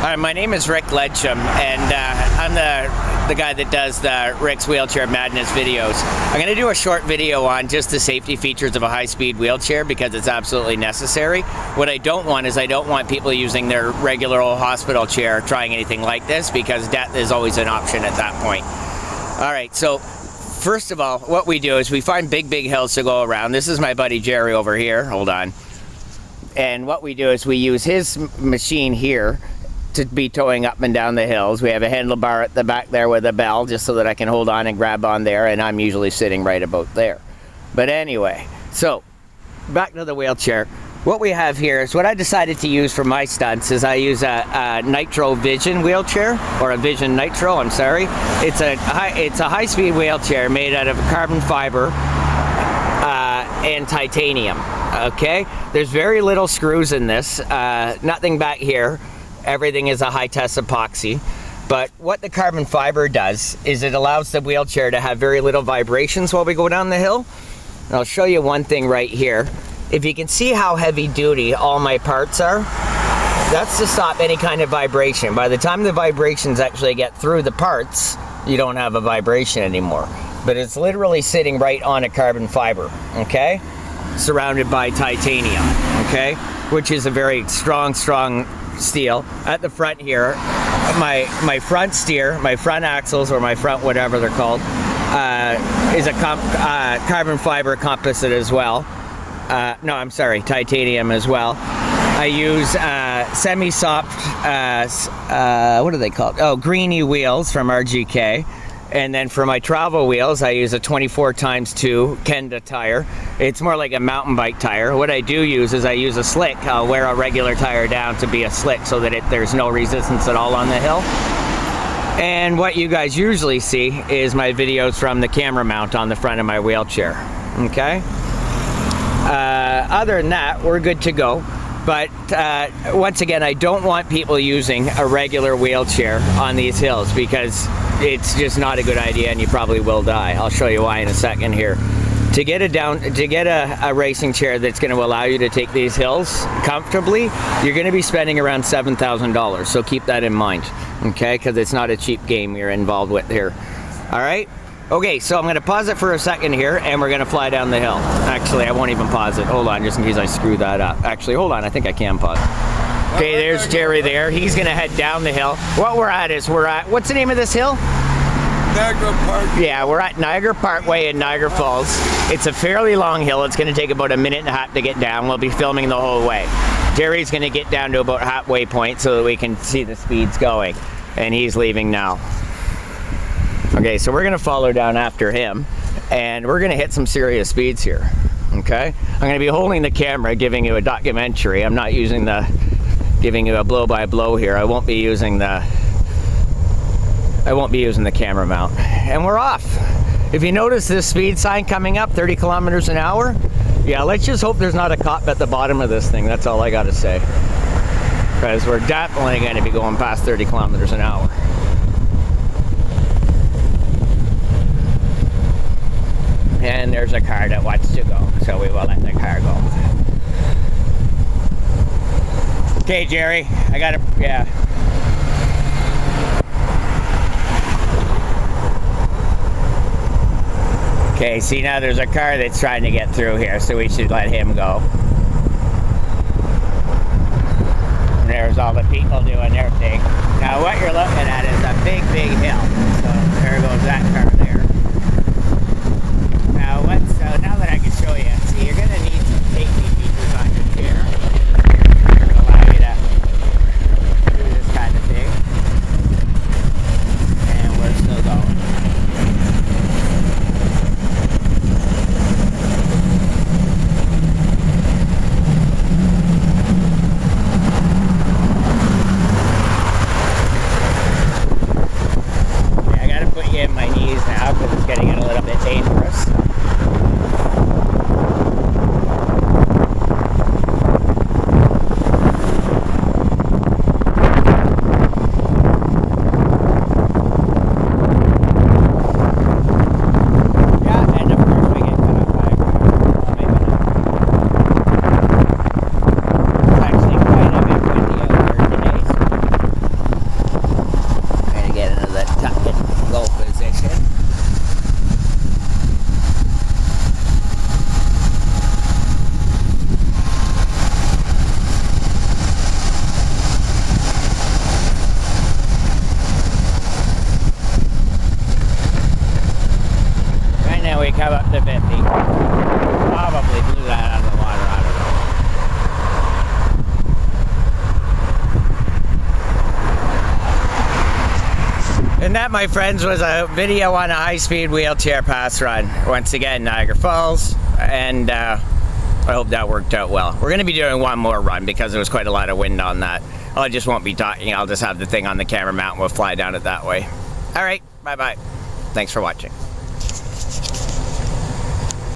Hi, my name is Rick Ledgem, and I'm the guy that does the Rick's Wheelchair Madness videos. I'm going to do a short video on just the safety features of a high-speed wheelchair because it's absolutely necessary. What I don't want is I don't want people using their regular old hospital chair trying anything like this, because death is always an option at that point. All right, so first of all, what we do is we find big hills to go around. This is my buddy Jerry over here. Hold on. And what we do is we use his machine here to be towing up and down the hills. We have a handlebar at the back there with a bell just so that I can hold on and grab on there, and I'm usually sitting right about there. But anyway, so back to the wheelchair. What we have here is what I decided to use for my stunts is I use a Nitro Vision wheelchair, or a Vision Nitro, I'm sorry. It's a high-speed wheelchair made out of carbon fiber and titanium, okay? There's very little screws in this, nothing back here. Everything is a high-test epoxy. But what the carbon fiber does is it allows the wheelchair to have very little vibrations while we go down the hill. And I'll show you one thing right here. If you can see how heavy duty all my parts are, that's to stop any kind of vibration. By the time the vibrations actually get through the parts, you don't have a vibration anymore. But it's literally sitting right on a carbon fiber, okay? Surrounded by titanium, okay? Which is a very strong steel. At the front here, my front steer, my front axles, or my front whatever they're called, is a carbon fiber composite as well. No, I'm sorry, titanium as well. I use semi-soft, what are they called? Oh, greeny wheels from RGK. And then for my travel wheels, I use a 24x2 Kenda tire. It's more like a mountain bike tire. What I do use is I use a slick. I'll wear a regular tire down to be a slick so that there's no resistance at all on the hill. And what you guys usually see is my videos from the camera mount on the front of my wheelchair, okay? Other than that, we're good to go. But once again, I don't want people using a regular wheelchair on these hills because it's just not a good idea, and you probably will die. I'll show you why in a second here. To get a racing chair that's going to allow you to take these hills comfortably, you're going to be spending around $7,000. So keep that in mind, okay? Because it's not a cheap game you're involved with here. All right. Okay, so I'm going to pause it for a second here, and we're going to fly down the hill. Actually, I won't even pause it. Hold on, just in case I screw that up. Actually, hold on, I think I can pause. Okay, there's Jerry there. He's going to head down the hill. What we're at is what's the name of this hill? Niagara Park. Yeah, we're at Niagara Parkway in Niagara Falls. It's a fairly long hill. It's going to take about a minute and a half to get down. We'll be filming the whole way. Jerry's going to get down to about halfway point so that we can see the speeds going. And he's leaving now. Okay, so we're going to follow down after him, and we're going to hit some serious speeds here, okay? I'm going to be holding the camera, giving you a documentary. I'm not giving you a blow-by-blow here. I won't be using the camera mount. And we're off. If you notice this speed sign coming up, 30 kilometers an hour, yeah, let's just hope there's not a cop at the bottom of this thing. That's all I got to say. Because we're definitely going to be going past 30 kilometers an hour. And there's a car that wants to go, so we will let the car go. Okay, Jerry, I gotta, yeah. Okay, see, now there's a car that's trying to get through here, so we should let him go. And there's all the people doing their thing. Now what you're looking at is a big hill. So there goes that car there. So now that I can show you, see, you're going to need some safety features on your chair to allow you to do this kind of thing. And we're still going. Okay, I got to put you in my knees now because it's getting a little bit dangerous. that, my friends, was a video on a high-speed wheelchair pass run. Once again, Niagara Falls, and I hope that worked out well. We're going to be doing one more run because there was quite a lot of wind on that. I just won't be talking. I'll just have the thing on the camera mount and we'll fly down it that way. All right, bye-bye. Thanks for watching.